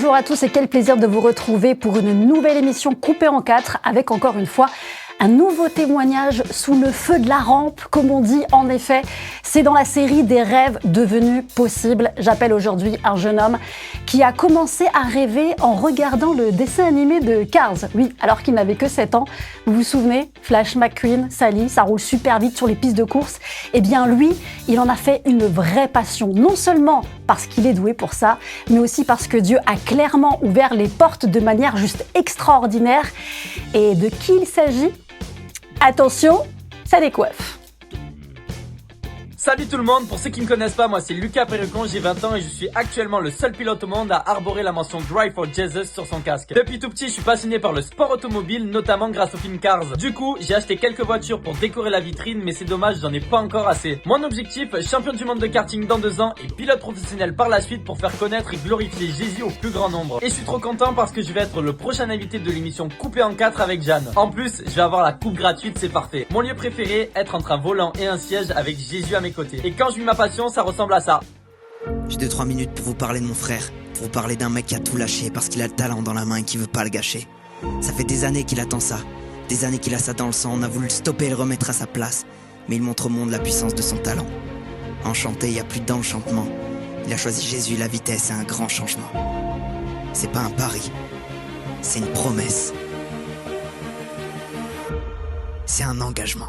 Bonjour à tous et quel plaisir de vous retrouver pour une nouvelle émission coupée en 4 avec encore une fois un nouveau témoignage sous le feu de la rampe, comme on dit. En effet, c'est dans la série des rêves devenus possibles. J'appelle aujourd'hui un jeune homme qui a commencé à rêver en regardant le dessin animé de Cars. Oui, alors qu'il n'avait que 7 ans. Vous vous souvenez, Flash McQueen, Sally, ça roule super vite sur les pistes de course. Eh bien lui, il en a fait une vraie passion. Non seulement parce qu'il est doué pour ça, mais aussi parce que Dieu a clairement ouvert les portes de manière juste extraordinaire. Et de qui il s'agit ? Attention, ça décoiffe. Salut tout le monde, pour ceux qui ne me connaissent pas, moi c'est Lucas Perrucon, j'ai 20 ans et je suis actuellement le seul pilote au monde à arborer la mention Drive for Jesus sur son casque. Depuis tout petit, je suis passionné par le sport automobile, notamment grâce au film Cars. Du coup, j'ai acheté quelques voitures pour décorer la vitrine, mais c'est dommage, j'en ai pas encore assez. Mon objectif, champion du monde de karting dans 2 ans et pilote professionnel par la suite pour faire connaître et glorifier Jésus au plus grand nombre. Et je suis trop content parce que je vais être le prochain invité de l'émission Coupée en 4 avec Jeanne. En plus, je vais avoir la coupe gratuite, c'est parfait. Mon lieu préféré, être entre un volant et un siège avec Jésus à mes côtés. Et quand je vis ma passion, ça ressemble à ça. J'ai 2-3 minutes pour vous parler de mon frère, pour vous parler d'un mec qui a tout lâché parce qu'il a le talent dans la main et qui veut pas le gâcher. Ça fait des années qu'il attend ça, des années qu'il a ça dans le sang, on a voulu le stopper et le remettre à sa place. Mais il montre au monde la puissance de son talent. Enchanté, il n'y a plus d'enchantement. Il a choisi Jésus, la vitesse et un grand changement. C'est pas un pari, c'est une promesse. C'est un engagement.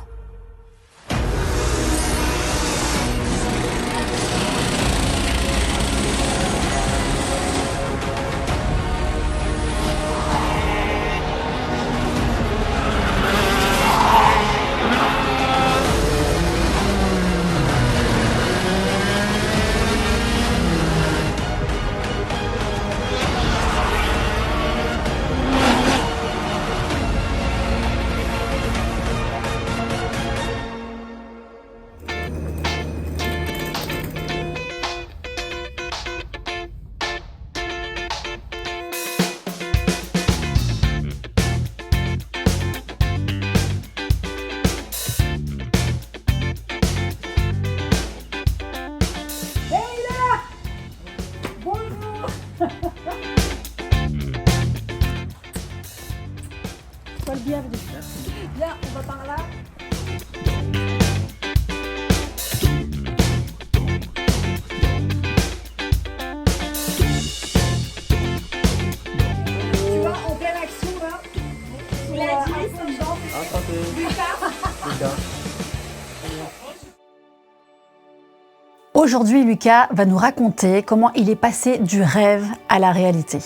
Sois le bienvenu. Viens, on va par là. Tu vois, en pleine action là. Il a dit, Lucas. Aujourd'hui, Lucas va nous raconter comment il est passé du rêve à la réalité.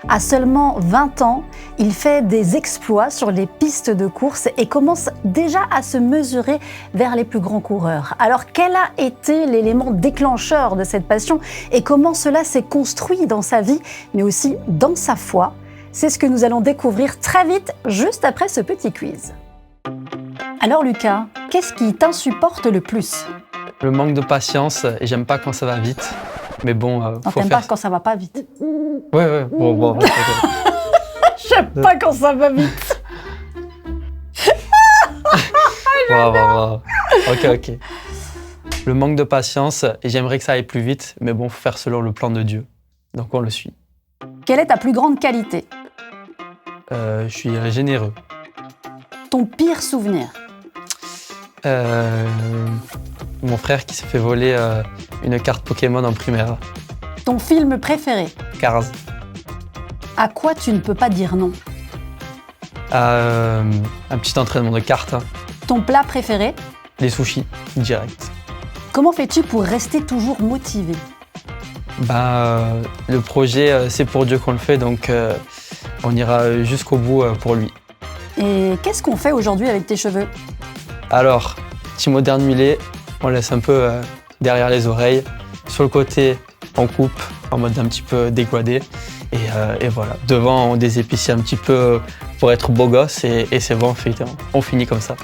À seulement 20 ans, il fait des exploits sur les pistes de course et commence déjà à se mesurer vers les plus grands coureurs. Alors, quel a été l'élément déclencheur de cette passion et comment cela s'est construit dans sa vie, mais aussi dans sa foi? C'est ce que nous allons découvrir très vite, juste après ce petit quiz. Alors Lucas, qu'est-ce qui t'insupporte le plus? Le manque de patience et j'aime pas quand ça va vite. Mais bon, Non, faut t'aimes faire... pas quand ça va pas vite. Ouais, bon. J'aime pas quand ça va vite. Bon. Ok. Le manque de patience et j'aimerais que ça aille plus vite, mais bon, faut faire selon le plan de Dieu. Donc on le suit. Quelle est ta plus grande qualité? Je suis généreux. Ton pire souvenir? Mon frère qui s'est fait voler une carte Pokémon en primaire. Ton film préféré? Cars. À quoi tu ne peux pas dire non? Un petit entraînement de cartes. Hein. Ton plat préféré? Les sushis, direct. Comment fais-tu pour rester toujours motivé? Le projet, c'est pour Dieu qu'on le fait, donc on ira jusqu'au bout pour lui. Et qu'est-ce qu'on fait aujourd'hui avec tes cheveux? Alors, petit moderne mulet, on laisse un peu derrière les oreilles. Sur le côté, on coupe en mode un petit peu dégradé. Et voilà, devant, on désépicie un petit peu pour être beau gosse et c'est bon, on finit comme ça.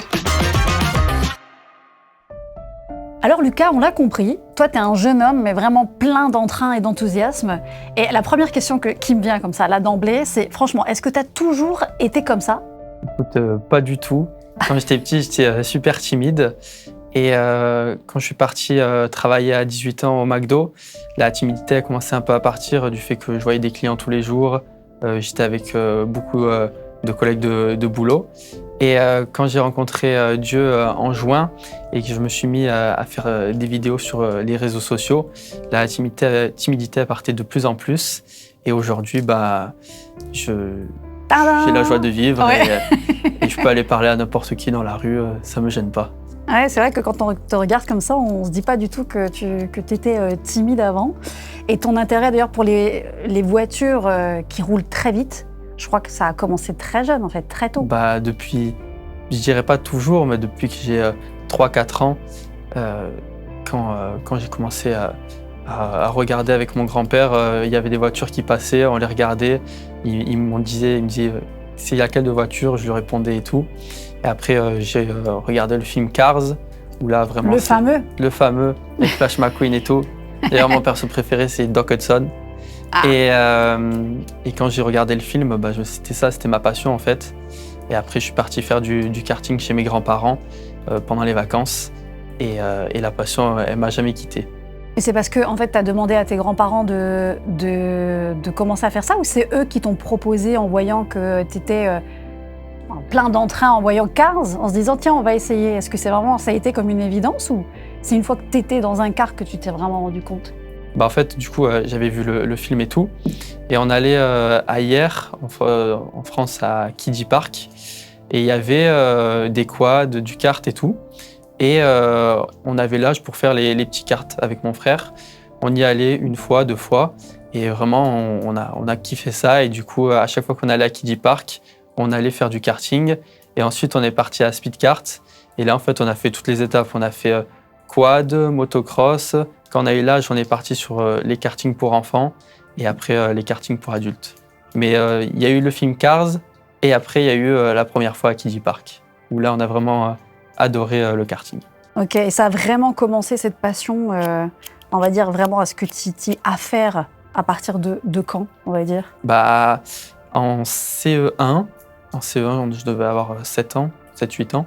Alors Lucas, on l'a compris, toi t'es un jeune homme mais vraiment plein d'entrain et d'enthousiasme. Et la première question qui me vient comme ça, là d'emblée, c'est franchement, est-ce que t'as toujours été comme ça? Écoute, pas du tout. Quand j'étais petit, j'étais super timide. Et quand je suis parti travailler à 18 ans au McDo, la timidité a commencé un peu à partir du fait que je voyais des clients tous les jours. J'étais avec beaucoup de collègues de boulot. Et quand j'ai rencontré Dieu en juin et que je me suis mis à faire des vidéos sur les réseaux sociaux, la timidité partait de plus en plus. Et aujourd'hui, j'ai la joie de vivre et je peux aller parler à n'importe qui dans la rue, ça me gêne pas. Ouais, c'est vrai que quand on te regarde comme ça, on se dit pas du tout que tu étais timide avant. Et ton intérêt d'ailleurs pour les voitures qui roulent très vite, je crois que ça a commencé très jeune en fait, très tôt. Depuis, je dirais pas toujours, mais depuis que j'ai 3-4 ans, quand j'ai commencé à regarder avec mon grand-père, il y avait des voitures qui passaient, on les regardait, il me disait c'est laquelle de voiture, je lui répondais et tout. Et après, j'ai regardé le film Cars, où là vraiment... Le fameux, avec Flash McQueen et tout. D'ailleurs, mon perso préféré, c'est Doc Hudson. Ah. Et quand j'ai regardé le film, c'était ma passion en fait. Et après, je suis parti faire du karting chez mes grands-parents pendant les vacances. Et la passion, elle m'a jamais quitté. Et c'est parce que en fait, tu as demandé à tes grands-parents de commencer à faire ça, ou c'est eux qui t'ont proposé en voyant que tu étais plein d'entrain, en voyant Cars, en se disant tiens, on va essayer? Est-ce que ça a été comme une évidence, ou c'est une fois que tu étais dans un car que tu t'es vraiment rendu compte? En fait, du coup, j'avais vu le film et tout. Et on allait à Hyères, en France, à Kiddie Park. Et il y avait des quads, du kart et tout. Et on avait l'âge pour faire les petits karts avec mon frère. On y allait 1 fois, 2 fois. Et vraiment, on a kiffé ça. Et du coup, à chaque fois qu'on allait à Kiddie Park, on allait faire du karting. Et ensuite, on est parti à Speedkart. Et là, en fait, on a fait toutes les étapes. On a fait quad, motocross. Quand on a eu l'âge, on est parti sur les kartings pour enfants. Et après, les kartings pour adultes. Mais il y a eu le film Cars. Et après, il y a eu la première fois à Kiddie Park. Où là, on a vraiment adoré le karting. Ok, et ça a vraiment commencé cette passion, on va dire vraiment à ce que tu t'y affaires à partir de quand, on va dire? En CE1, je devais avoir 7-8 ans,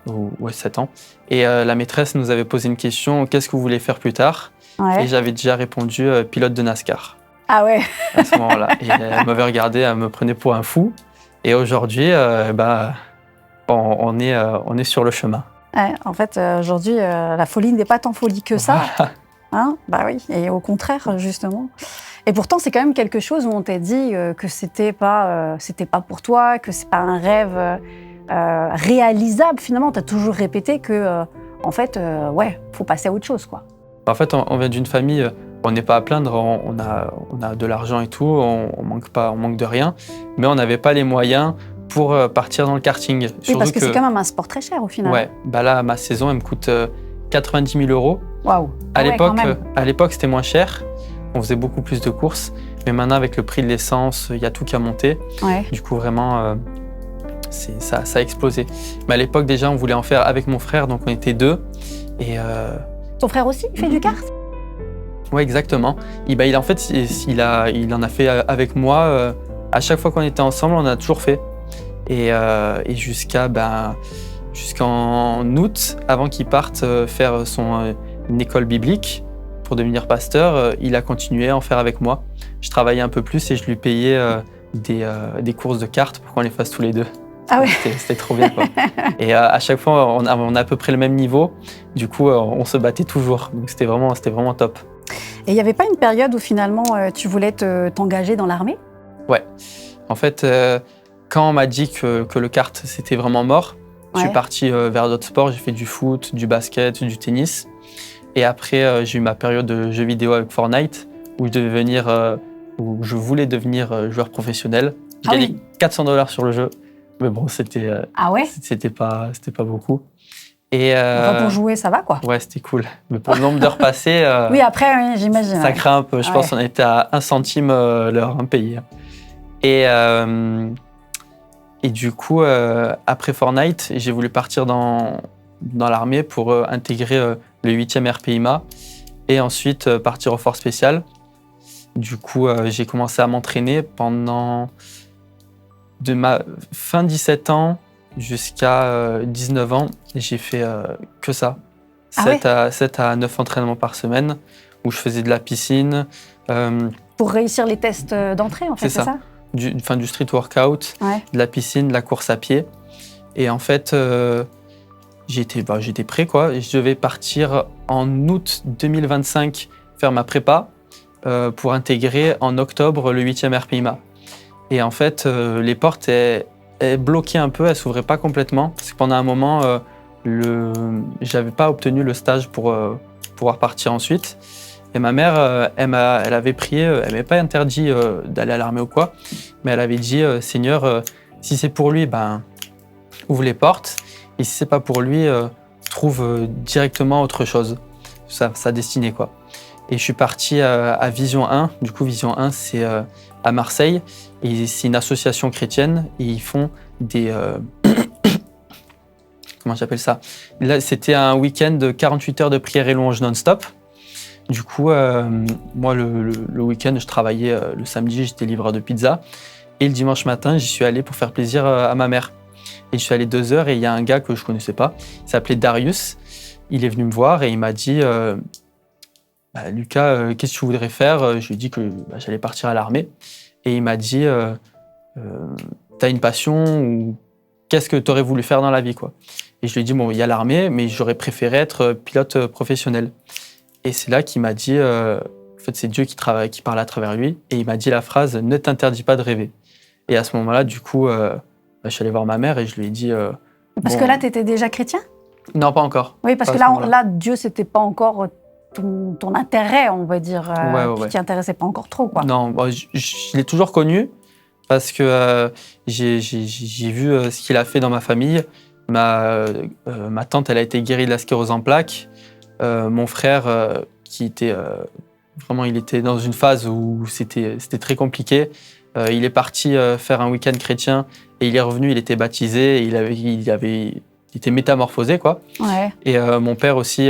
ou 7 ans. Et la maîtresse nous avait posé une question, qu'est-ce que vous voulez faire plus tard? Ouais. Et j'avais déjà répondu pilote de NASCAR. Ah ouais. À ce moment-là. Et elle m'avait regardé, elle me prenait pour un fou. Et aujourd'hui, on est sur le chemin. Ouais, en fait, aujourd'hui, la folie n'est pas tant folie que ça. Voilà. Hein? Oui, et au contraire, justement. Et pourtant, c'est quand même quelque chose où on t'a dit que c'était pas pour toi, que c'est pas un rêve réalisable. Finalement, t'as toujours répété que, en fait, faut passer à autre chose, quoi. En fait, on vient d'une famille, on n'est pas à plaindre, on a de l'argent et tout, on manque de rien, mais on n'avait pas les moyens pour partir dans le karting. Oui, parce que c'est quand même un sport très cher au final. Ouais, là, ma saison, elle me coûte 90 000 €. Waouh. À l'époque, c'était moins cher. On faisait beaucoup plus de courses. Mais maintenant, avec le prix de l'essence, il y a tout qui a monté. Ouais. Du coup, vraiment, ça a explosé. Mais à l'époque, déjà, on voulait en faire avec mon frère, donc on était 2. Et ton frère aussi, il fait du kart? Oui, exactement. Il en a fait avec moi. À chaque fois qu'on était ensemble, on a toujours fait. Et jusqu'en août, avant qu'il parte faire une école biblique pour devenir pasteur, il a continué à en faire avec moi. Je travaillais un peu plus et je lui payais des courses de cartes pour qu'on les fasse tous les deux. Ah ouais. C'était trop bien, quoi. Et à chaque fois, on a à peu près le même niveau. Du coup, on se battait toujours. Donc c'était vraiment top. Et il n'y avait pas une période où finalement tu voulais t'engager dans l'armée? Ouais. En fait, quand on m'a dit que le kart c'était vraiment mort, je suis parti vers d'autres sports. J'ai fait du foot, du basket, du tennis. Et après, j'ai eu ma période de jeux vidéo avec Fortnite, où je voulais devenir joueur professionnel. J'ai gagné 400 $ sur le jeu. Mais bon, c'était pas beaucoup. Et pour jouer, ça va, quoi. Ouais, c'était cool. Mais pour le nombre d'heures passées, oui, après, j'imagine. Ça craint un peu. Je pense qu'on était à 1 centime l'heure payée. Et du coup, après Fortnite, j'ai voulu partir dans l'armée pour intégrer le 8e RPIMA et ensuite partir au Force Spécial. Du coup, j'ai commencé à m'entraîner pendant de ma fin 17 ans jusqu'à 19 ans. J'ai fait que ça. ouais 7 à 9 entraînements par semaine, où je faisais de la piscine. Pour réussir les tests d'entrée, en fait, c'est ça Du street workout, Ouais. de la piscine, de la course à pied. Et en fait, j'étais prêt, quoi. Et je devais partir en août 2025 faire ma prépa pour intégrer en octobre le 8e RPIMA. Et en fait, les portes, elles bloquaient un peu, elles s'ouvraient pas complètement. Parce que pendant un moment, j'avais pas obtenu le stage pour pouvoir partir ensuite. Et ma mère, elle avait prié, elle m'avait pas interdit d'aller à l'armée ou quoi, mais elle avait dit Seigneur, si c'est pour lui, ben ouvre les portes, et si c'est pas pour lui, trouve directement autre chose, sa destinée, quoi. Et je suis parti à Vision 1. Du coup, Vision 1, c'est à Marseille, et c'est une association chrétienne, et ils font des comment j'appelle ça? Là, c'était un week-end de 48 heures de prière et louange non-stop. Du coup, moi, le week-end, je travaillais le samedi, j'étais livreur de pizza. Et le dimanche matin, j'y suis allé pour faire plaisir à ma mère. Et je suis allé 2 heures et il y a un gars que je ne connaissais pas, il s'appelait Darius. Il est venu me voir et il m'a dit Lucas, qu'est-ce que tu voudrais faire? Je lui ai dit que j'allais partir à l'armée. Et il m'a dit t'as une passion ou qu'est-ce que tu aurais voulu faire dans la vie, quoi? Et je lui ai dit bon, il y a l'armée, mais j'aurais préféré être pilote professionnel. Et c'est là qu'il m'a dit, en fait, c'est Dieu qui parle à travers lui. Et il m'a dit la phrase « Ne t'interdis pas de rêver ». Et à ce moment-là, du coup, je suis allé voir ma mère et je lui ai dit… Parce que là, tu étais déjà chrétien? Non, pas encore. Oui, parce Pas que à ce moment-là. là, Dieu, c'était pas encore ton intérêt, on va dire. Ouais. Tu t'y intéressais pas encore trop, quoi. Non, bon, je l'ai toujours connu parce que j'ai vu ce qu'il a fait dans ma famille. Ma tante, elle a été guérie de la sclérose en plaques. Mon frère, qui était vraiment, il était dans une phase où c'était très compliqué. Il est parti faire un week-end chrétien et il est revenu, il était baptisé, et il était métamorphosé, quoi. Ouais. Et mon père aussi,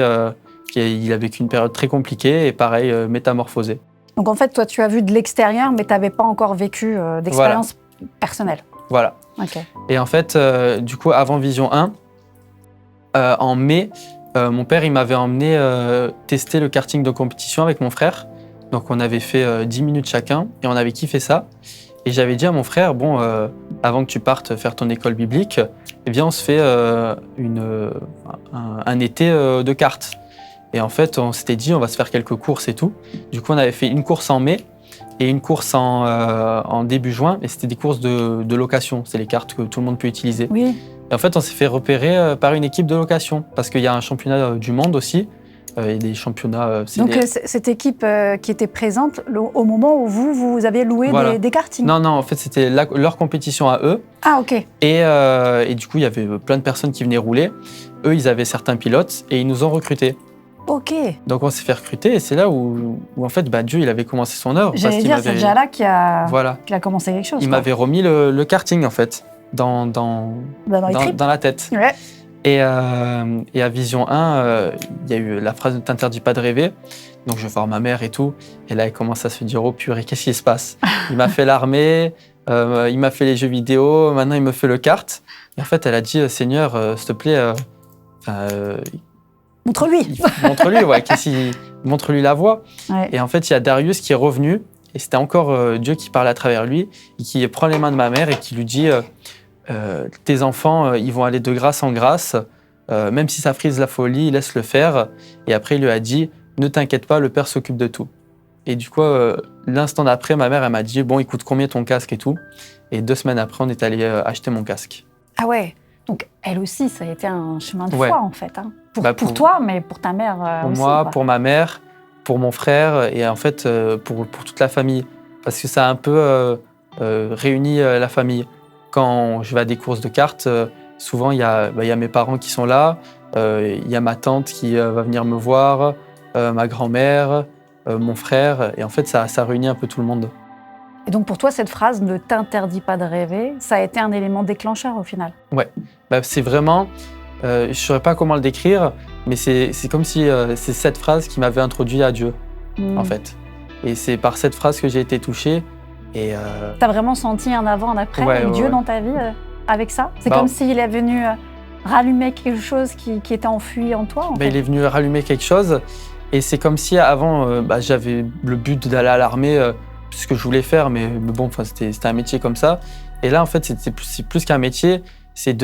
il a vécu une période très compliquée et pareil, métamorphosé. Donc en fait, toi, tu as vu de l'extérieur, mais tu n'avais pas encore vécu d'expérience personnelle. Voilà. Ok. Et en fait, du coup, avant Vision 1, en mai, mon père, il m'avait emmené tester le karting de compétition avec mon frère. Donc, on avait fait 10 minutes chacun et on avait kiffé ça. Et j'avais dit à mon frère, bon, avant que tu partes faire ton école biblique, eh bien, on se fait un été de kart. Et en fait, on s'était dit, on va se faire quelques courses et tout. Du coup, on avait fait une course en mai et une course en début juin. Et c'était des courses de location. C'est les cartes que tout le monde peut utiliser. Oui. Et en fait, on s'est fait repérer par une équipe de location, parce qu'il y a un championnat du monde aussi, et des championnats… Donc cette équipe qui était présente au moment où vous aviez loué Voilà. des kartings. Non, en fait, c'était leur compétition à eux, Ah, ok. et du coup, il y avait plein de personnes qui venaient rouler. Eux, ils avaient certains pilotes, et ils nous ont recrutés. Ok. Donc, on s'est fait recruter, et c'est là où en fait, Dieu, il avait commencé son œuvre. J'allais dire, c'est déjà là qu'il a commencé quelque chose. Il quoi. m'avait remis le karting, en fait, dans les tripes. la tête. Ouais. Et à Vision 1, il y a eu la phrase « Ne t'interdis pas de rêver ». Donc, je vais voir ma mère et tout. Et là, elle commence à se dire « Oh purée, qu'est-ce qui se passe ?» Il m'a fait l'armée, il m'a fait les jeux vidéo, maintenant il me fait le kart. Et en fait, elle a dit « Seigneur, s'il te plaît, Montre-lui. montre-lui, ouais, montre-lui la voie. Ouais. » Et en fait, il y a Darius qui est revenu. Et c'était encore Dieu qui parlait à travers lui et qui prend les mains de ma mère et qui lui dit tes enfants, ils vont aller de grâce en grâce, même si ça frise la folie, laisse-le faire. Et après, il lui a dit, ne t'inquiète pas, le Père s'occupe de tout. Et du coup, l'instant d'après, ma mère, elle m'a dit, bon, il coûte combien ton casque et tout. Et 2 semaines après, on est allé acheter mon casque. Ah ouais. Donc elle aussi, ça a été un chemin de Ouais. foi en fait. Hein. Pour Pour toi, mais pour ta mère Pour aussi. moi, quoi. pour ma mère, pour mon frère et en fait, pour toute la famille. Parce que ça a un peu réuni la famille. Quand je vais à des courses de cartes, souvent, il y a mes parents qui sont là, il y a ma tante qui va venir me voir, ma grand-mère, mon frère. Et en fait, ça réunit un peu tout le monde. Et donc pour toi, cette phrase « ne t'interdis pas de rêver », ça a été un élément déclencheur au final. C'est vraiment… je ne saurais pas comment le décrire, mais c'est comme si c'est cette phrase qui m'avait introduit à Dieu, en fait. Et c'est par cette phrase que j'ai été touché. Et T'as vraiment senti un avant, un après Ouais, avec ouais, Dieu ouais. dans ta vie avec ça? C'est Bah, comme s'il est venu rallumer quelque chose qui était enfui en toi en fait. Il est venu rallumer quelque chose. Et c'est comme si avant, j'avais le but d'aller à l'armée, ce que je voulais faire, mais bon, c'était un métier comme ça. Et là, en fait, c'est plus qu'un métier, c'est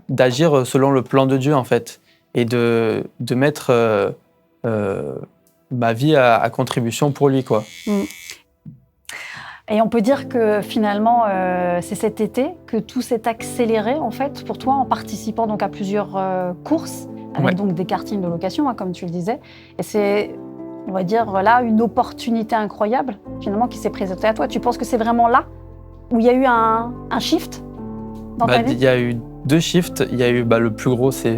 d'agir selon le plan de Dieu, en fait, et de mettre ma vie à contribution pour lui, quoi. Et on peut dire que finalement, c'est cet été que tout s'est accéléré, en fait, pour toi, en participant donc à plusieurs courses, avec donc des kartings de location, comme tu le disais. Et c'est, on va dire, là, une opportunité incroyable, finalement, qui s'est présentée à toi. Tu penses que c'est vraiment là où il y a eu un shift dans ta vie ? Il y a eu 2 shifts. Il y a eu le plus gros, c'est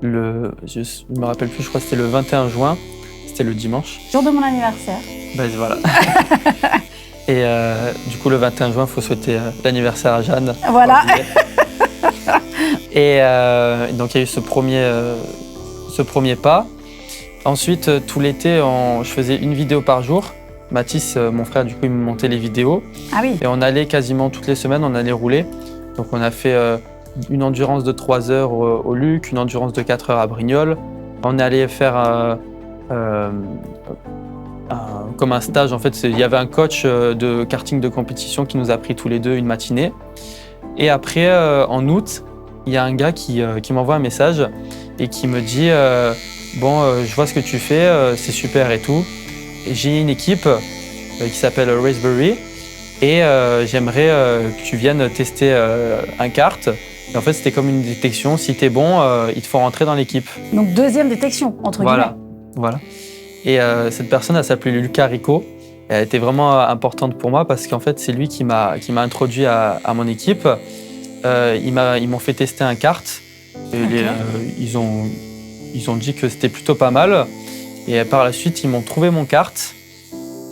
je me rappelle plus, je crois que c'était le 21 juin. C'était le dimanche. Jour de mon anniversaire. Voilà. Et du coup, le 21 juin, il faut souhaiter l'anniversaire à Jeanne. Voilà. Et donc, il y a eu ce premier pas. Ensuite, tout l'été, je faisais une vidéo par jour. Mathis, mon frère, du coup, il me montait les vidéos. Ah oui. Et on allait quasiment toutes les semaines, on allait rouler. Donc, on a fait une endurance de 3 heures au Luc, une endurance de 4 heures à Brignoles. On est allé faire comme un stage. En fait, il y avait un coach de karting de compétition qui nous a pris tous les deux une matinée. Et après, en août, il y a un gars qui m'envoie un message et qui me dit je vois ce que tu fais, c'est super et tout. Et j'ai une équipe qui s'appelle Raspberry et j'aimerais que tu viennes tester un kart. Et en fait, c'était comme une détection. Si t'es bon, ils te font rentrer dans l'équipe. Donc, 2e détection, entre guillemets. Voilà. Et cette personne, elle s'appelait Lucas Rico. Elle était vraiment importante pour moi parce qu'en fait, c'est lui qui m'a introduit à mon équipe. Ils m'ont fait tester un kart. Et ils ont dit que c'était plutôt pas mal. Et par la suite, ils m'ont trouvé mon kart.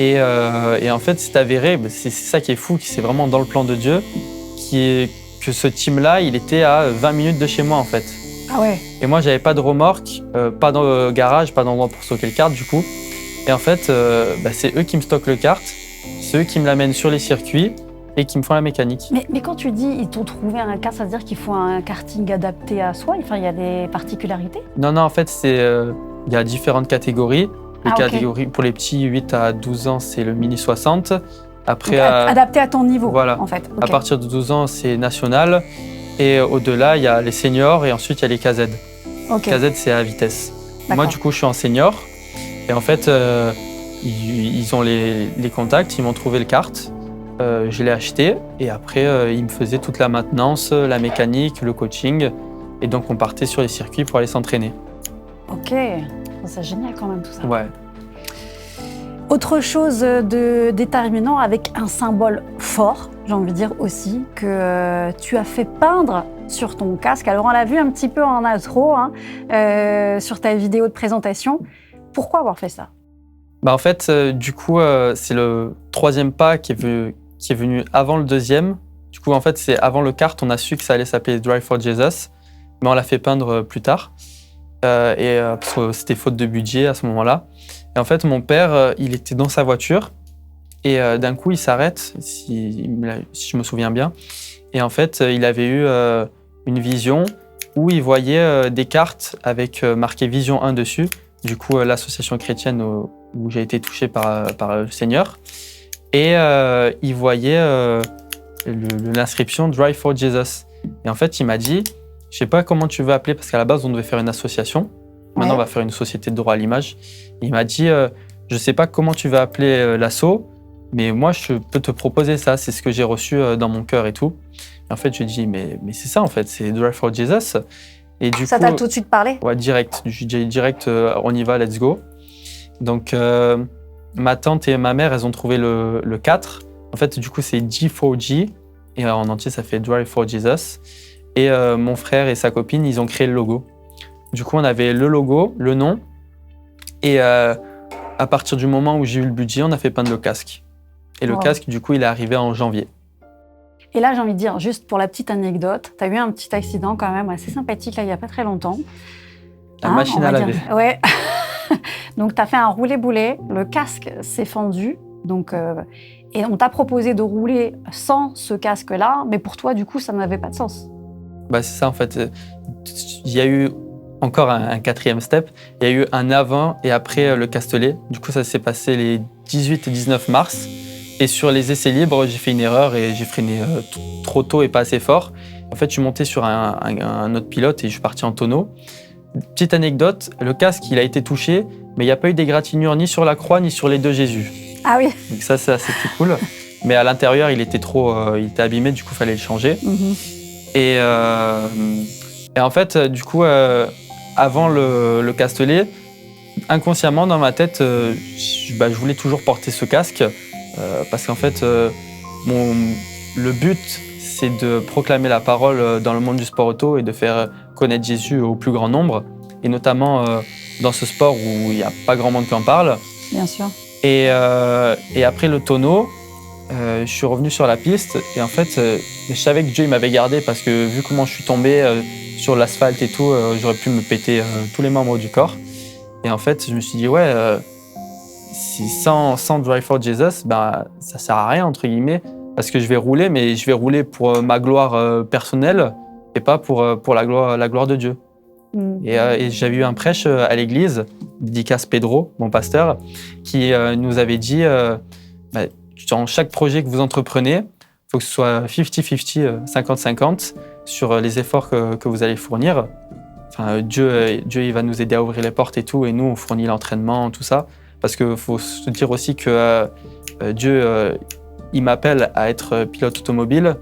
Et en fait, c'est avéré, c'est ça qui est fou, c'est vraiment dans le plan de Dieu, que ce team-là, il était à 20 minutes de chez moi, en fait. Ah ouais. Et moi, j'avais pas de remorque, pas de garage, pas d'endroit pour stocker le kart, du coup. Et en fait, c'est eux qui me stockent le kart, c'est eux qui me l'amènent sur les circuits et qui me font la mécanique. Mais quand tu dis ils t'ont trouvé un kart, ça veut dire qu'il faut un karting adapté à soi? Enfin, il y a des particularités? Non, en fait, il y a différentes catégories. Les catégories pour les petits, 8 à 12 ans, c'est le mini 60. Après, donc, adapté à ton niveau, voilà. en fait. À partir de 12 ans, c'est national. Et au-delà, il y a les seniors et ensuite, il y a les KZ. KZ, c'est à vitesse. Moi, du coup, je suis en senior. Et en fait, ils ont les contacts, ils m'ont trouvé le kart. Je l'ai acheté. Et après, ils me faisaient toute la maintenance, la mécanique, le coaching. Et donc, on partait sur les circuits pour aller s'entraîner. Ok. C'est génial quand même tout ça. Ouais. Autre chose de déterminant avec un symbole fort, j'ai envie de dire aussi, que tu as fait peindre sur ton casque. Alors on l'a vu un petit peu en intro, sur ta vidéo de présentation. Pourquoi avoir fait ça? En fait, du coup, c'est le 3e pas qui est venu avant le 2e. Du coup, en fait, c'est avant le kart, on a su que ça allait s'appeler Drive for Jesus, mais on l'a fait peindre plus tard. Parce que c'était faute de budget à ce moment-là. Et en fait, mon père, il était dans sa voiture et d'un coup, il s'arrête, si je me souviens bien. Et en fait, il avait eu une vision où il voyait des cartes avec marqué Vision 1 dessus. Du coup, l'association chrétienne où j'ai été touché par le Seigneur. Et il voyait l'inscription Drive for Jesus. Et en fait, il m'a dit, je sais pas comment tu veux appeler, parce qu'à la base, on devait faire une association. Maintenant, on va faire une société de droit à l'image. Il m'a dit, je sais pas comment tu vas appeler l'asso, mais moi, je peux te proposer ça. C'est ce que j'ai reçu dans mon cœur et tout. Et en fait, je lui ai dit, mais c'est ça, en fait, c'est Drive for Jesus. Et du ça coup, t'a tout de suite parlé? Ouais, direct. Je lui ai dit direct, on y va, let's go. Donc, ma tante et ma mère, elles ont trouvé le 4. En fait, du coup, c'est G4G. Et en entier, ça fait Drive for Jesus. Et mon frère et sa copine, ils ont créé le logo. Du coup, on avait le logo, le nom. Et à partir du moment où j'ai eu le budget, on a fait peindre le casque. Et le casque, du coup, il est arrivé en janvier. Et là, j'ai envie de dire, juste pour la petite anecdote, tu as eu un petit accident quand même assez sympathique là, il n'y a pas très longtemps. La machine à laver. Ouais. Donc, tu as fait un roulé-boulé, le casque s'est fendu. Donc, et on t'a proposé de rouler sans ce casque-là, mais pour toi, du coup, ça n'avait pas de sens. Bah, c'est ça en fait. Il y a eu encore un quatrième step. Il y a eu un avant et après le Castellet. Du coup, ça s'est passé les 18 et 19 mars. Et sur les essais libres, j'ai fait une erreur et j'ai freiné trop tôt et pas assez fort. En fait, je suis monté sur un autre pilote et je suis parti en tonneau. Petite anecdote, le casque, il a été touché, mais il n'y a pas eu d'égratignure ni sur la croix ni sur les deux Jésus. Ah oui. Donc ça, c'est assez cool. Mais à l'intérieur, il était abîmé, du coup, il fallait le changer. Et en fait, du coup, avant le Castellet, inconsciemment, dans ma tête, je voulais toujours porter ce casque parce qu'en fait, le but, c'est de proclamer la parole dans le monde du sport auto et de faire connaître Jésus au plus grand nombre, et notamment dans ce sport où il n'y a pas grand monde qui en parle. Bien sûr. Et après le tonneau, je suis revenu sur la piste et en fait, je savais que Dieu il m'avait gardé parce que vu comment je suis tombé sur l'asphalte et tout, j'aurais pu me péter tous les membres du corps. Et en fait, je me suis dit, si sans Drive for Jesus, ça sert à rien, entre guillemets, parce que je vais rouler, mais je vais rouler pour ma gloire personnelle et pas pour la gloire de Dieu. Et j'avais eu un prêche à l'église, dédicace Pedro, mon pasteur, qui nous avait dit dans chaque projet que vous entreprenez, il faut que ce soit 50-50, 50-50 sur les efforts que vous allez fournir. Enfin, Dieu, il va nous aider à ouvrir les portes et tout, et nous, on fournit l'entraînement, tout ça. Parce qu'il faut se dire aussi que Dieu, il m'appelle à être pilote automobile,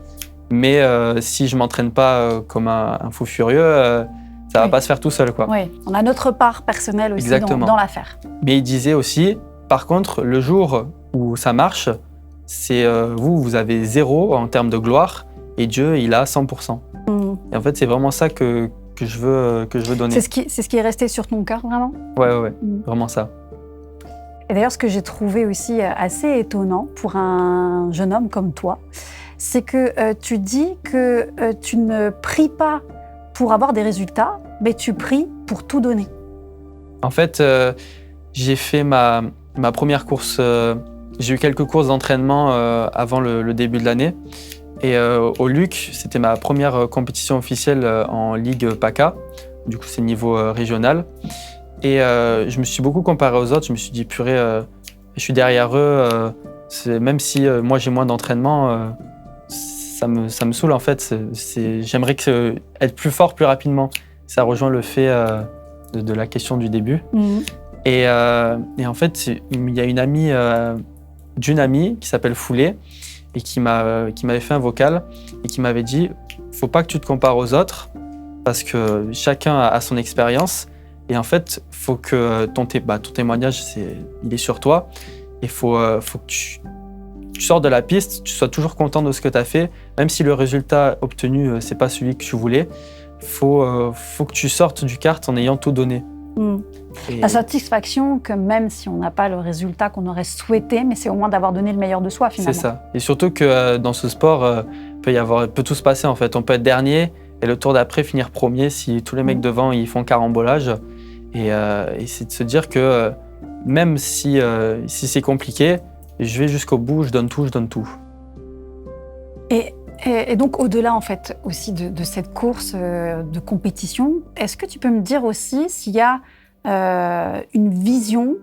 mais si je ne m'entraîne pas comme un fou furieux, ça ne va pas se faire tout seul, quoi. Oui, on a notre part personnelle aussi dans l'affaire. Mais il disait aussi, par contre, le jour où ça marche, c'est vous avez 0 en termes de gloire, et Dieu, il a 100%. Et en fait, c'est vraiment ça que je veux donner. C'est ce qui est resté sur ton cœur, vraiment ? Ouais, vraiment ça. Et d'ailleurs, ce que j'ai trouvé aussi assez étonnant pour un jeune homme comme toi, c'est que tu dis que tu ne pries pas pour avoir des résultats, mais tu pries pour tout donner. En fait, j'ai fait ma première course. J'ai eu quelques courses d'entraînement avant le début de l'année. Et au Luc, c'était ma première compétition officielle en Ligue PACA. Du coup, c'est niveau régional. Et je me suis beaucoup comparé aux autres. Je me suis dit, purée, je suis derrière eux. Même si moi, j'ai moins d'entraînement, ça me saoule en fait. J'aimerais être plus fort plus rapidement. Ça rejoint le fait de la question du début. Et en fait, il y a une amie d'une amie qui s'appelle Foulée et qui m'avait fait un vocal et qui m'avait dit « Faut pas que tu te compares aux autres parce que chacun a son expérience. Et en fait, faut que ton témoignage, il est sur toi. Et faut que tu sors de la piste, tu sois toujours content de ce que tu as fait, même si le résultat obtenu, c'est pas celui que tu voulais. Faut que tu sortes du kart en ayant tout donné. La satisfaction que même si on n'a pas le résultat qu'on aurait souhaité, mais c'est au moins d'avoir donné le meilleur de soi finalement. C'est ça. Et surtout que dans ce sport, peut tout se passer en fait. On peut être dernier et le tour d'après finir premier si tous les mecs devant ils font carambolage. Et c'est de se dire que même si c'est compliqué, je vais jusqu'au bout, je donne tout. Et donc au-delà en fait aussi de cette course de compétition, est-ce que tu peux me dire aussi s'il y a une vision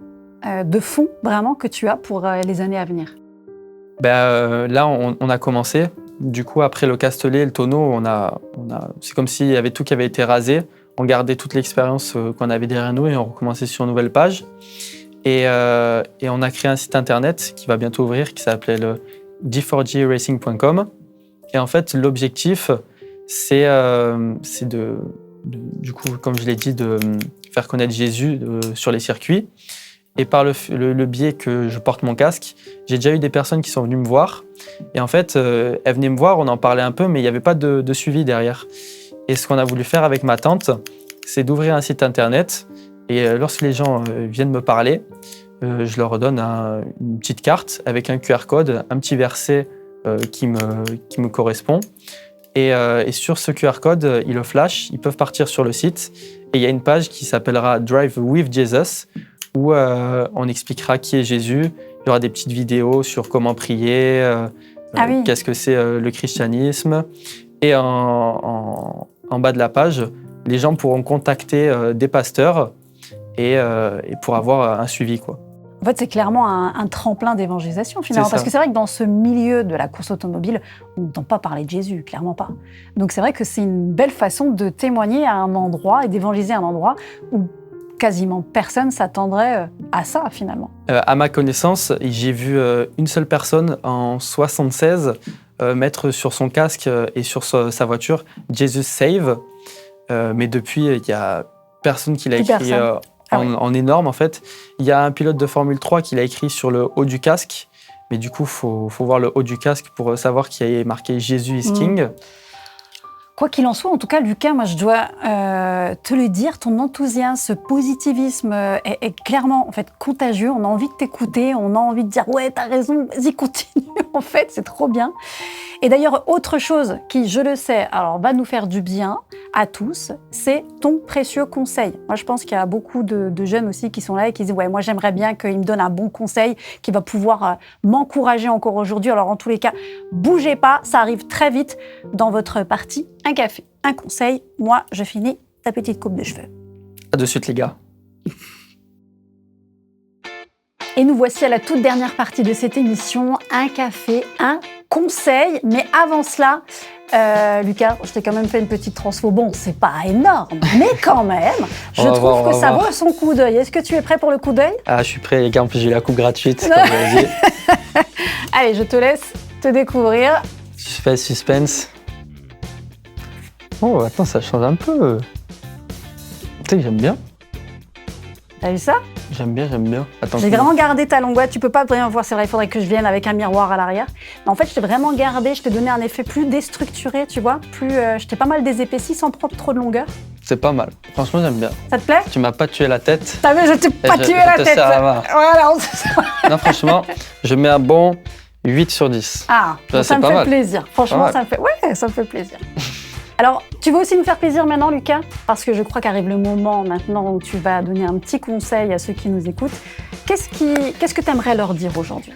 de fond vraiment que tu as pour les années à venir ? Là, on a commencé. Du coup, après le Castellet, le tonneau, c'est comme s'il y avait tout qui avait été rasé. On gardait toute l'expérience qu'on avait derrière nous et on recommençait sur une nouvelle page. Et on a créé un site internet qui va bientôt ouvrir, qui s'appelait le d4gracing.com. Et en fait, l'objectif, c'est du coup, comme je l'ai dit, de faire connaître Jésus sur les circuits. Et par le biais que je porte mon casque, j'ai déjà eu des personnes qui sont venues me voir. Et en fait, elles venaient me voir, on en parlait un peu, mais il n'y avait pas de suivi derrière. Et ce qu'on a voulu faire avec ma tante, c'est d'ouvrir un site internet. Et lorsque les gens viennent me parler, je leur donne une petite carte avec un QR code, un petit verset qui me correspond. Et sur ce QR code, ils le flashent, ils peuvent partir sur le site. Et il y a une page qui s'appellera Drive with Jesus, où on expliquera qui est Jésus. Il y aura des petites vidéos sur comment prier, qu'est-ce que c'est le christianisme. Et en en bas de la page, les gens pourront contacter des pasteurs et pour avoir un suivi, quoi. En fait, c'est clairement un tremplin d'évangélisation, finalement. Parce que c'est vrai que dans ce milieu de la course automobile, on n'entend pas parler de Jésus, clairement pas. Donc c'est vrai que c'est une belle façon de témoigner à un endroit et d'évangéliser un endroit où quasiment personne s'attendrait à ça, finalement. À ma connaissance, j'ai vu une seule personne en 76 mettre sur son casque et sur sa voiture « Jesus Save ». Mais depuis, il n'y a personne qui l'a écrit en énorme, en fait. Il y a un pilote de Formule 3 qui l'a écrit sur le haut du casque. Mais du coup, il faut voir le haut du casque pour savoir qu'il y a marqué « Jésus is King ». Quoi qu'il en soit, en tout cas, Lucas, moi, je dois te le dire, ton enthousiasme, ce positivisme est clairement en fait, contagieux. On a envie de t'écouter, on a envie de dire « Ouais, t'as raison, vas-y, continue ». En fait, c'est trop bien. Et d'ailleurs, autre chose qui, je le sais, alors va nous faire du bien à tous, c'est ton précieux conseil. Moi, je pense qu'il y a beaucoup de jeunes aussi qui sont là et qui disent « Ouais, moi, j'aimerais bien qu'il me donne un bon conseil qui va pouvoir m'encourager encore aujourd'hui. » Alors, en tous les cas, bougez pas, ça arrive très vite dans votre partie. Un café, un conseil. Moi, je finis ta petite coupe de cheveux. À de suite, les gars. Et nous voici à la toute dernière partie de cette émission. Un café, un conseil. Mais avant cela, Lucas, je t'ai quand même fait une petite transfo. Bon, c'est pas énorme, mais quand même, je trouve que ça vaut son coup d'œil. Est-ce que tu es prêt pour le coup d'œil ? Ah, je suis prêt, les gars. En plus, j'ai eu la coupe gratuite, comme je l'ai dit. Allez, je te laisse te découvrir. Suspense. Oh, attends, ça change un peu. Tu sais que j'aime bien. T'as vu ça ? J'aime bien. Attends, j'ai vraiment gardé ta longueur. Tu peux pas vraiment voir, c'est vrai, il faudrait que je vienne avec un miroir à l'arrière. Mais en fait, je t'ai vraiment gardé, je t'ai donné un effet plus déstructuré, tu vois. Je t'ai pas mal désépaissi sans prendre trop de longueur. C'est pas mal. Franchement, j'aime bien. Ça te plaît ? Tu m'as pas tué la tête. T'as vu, je t'ai pas tué la tête. Voilà, non, franchement, je mets un bon 8 sur 10. Ah, ça me fait plaisir. Franchement, ça me fait plaisir. Alors, tu veux aussi nous faire plaisir maintenant, Lucas ? Parce que je crois qu'arrive le moment maintenant où tu vas donner un petit conseil à ceux qui nous écoutent. Qu'est-ce que tu aimerais leur dire aujourd'hui ?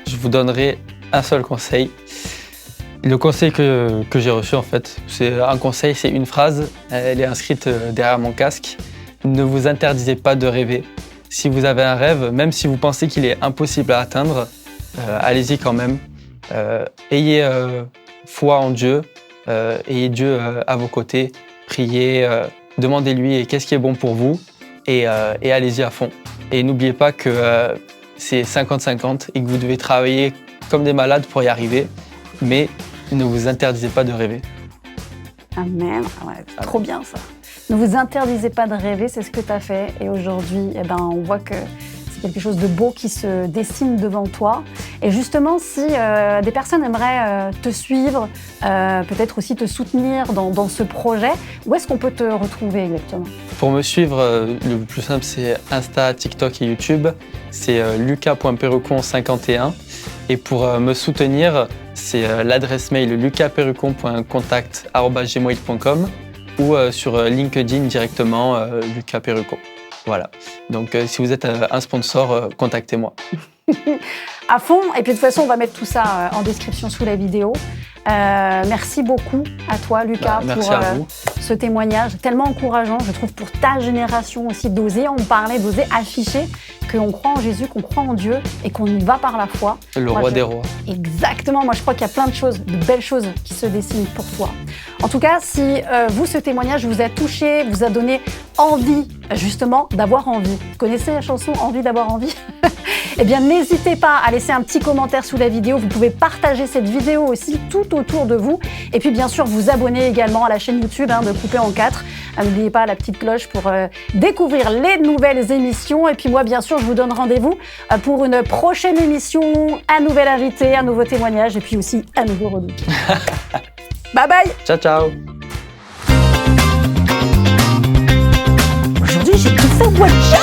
Je vous donnerai un seul conseil. Le conseil que j'ai reçu, en fait, c'est un conseil, c'est une phrase. Elle est inscrite derrière mon casque. Ne vous interdisez pas de rêver. Si vous avez un rêve, même si vous pensez qu'il est impossible à atteindre, allez-y quand même. Ayez foi en Dieu. Ayez Dieu à vos côtés, priez, demandez-lui qu'est-ce qui est bon pour vous et allez-y à fond. Et n'oubliez pas que c'est 50-50 et que vous devez travailler comme des malades pour y arriver, mais ne vous interdisez pas de rêver. Amen, ouais, c'est trop bien ça. Ne vous interdisez pas de rêver, c'est ce que tu as fait et aujourd'hui, on voit que c'est quelque chose de beau qui se dessine devant toi. Et justement, si des personnes aimeraient te suivre, peut-être aussi te soutenir dans ce projet, où est-ce qu'on peut te retrouver exactement ? Pour me suivre, le plus simple, c'est Insta, TikTok et YouTube. C'est lucas.perrucon51. Et pour me soutenir, c'est l'adresse mail lucasperrucon.contact@gmail.com ou sur LinkedIn directement, Lucas Perrucon. Voilà. Donc, si vous êtes un sponsor, contactez-moi. À fond. Et puis, de toute façon, on va mettre tout ça en description sous la vidéo. Merci beaucoup à toi, Lucas, pour ce témoignage tellement encourageant, je trouve, pour ta génération aussi, d'oser en parler, d'oser afficher qu'on croit en Jésus, qu'on croit en Dieu et qu'on y va par la foi. Le roi des rois. Exactement. Moi, je crois qu'il y a plein de choses, de belles choses qui se dessinent pour toi. En tout cas, si vous, ce témoignage vous a touché, vous a donné envie, justement, d'avoir envie. Vous connaissez la chanson « Envie d'avoir envie » ? Eh bien, n'hésitez pas à laisser un petit commentaire sous la vidéo. Vous pouvez partager cette vidéo aussi tout autour de vous. Et puis, bien sûr, vous abonner également à la chaîne YouTube de Coupé en 4. N'oubliez pas la petite cloche pour découvrir les nouvelles émissions. Et puis moi, bien sûr, je vous donne rendez-vous pour une prochaine émission, un nouvel invité, un nouveau témoignage et puis aussi un nouveau redoute. Bye bye. Ciao, ciao. Aujourd'hui, j'ai tout fait one shot.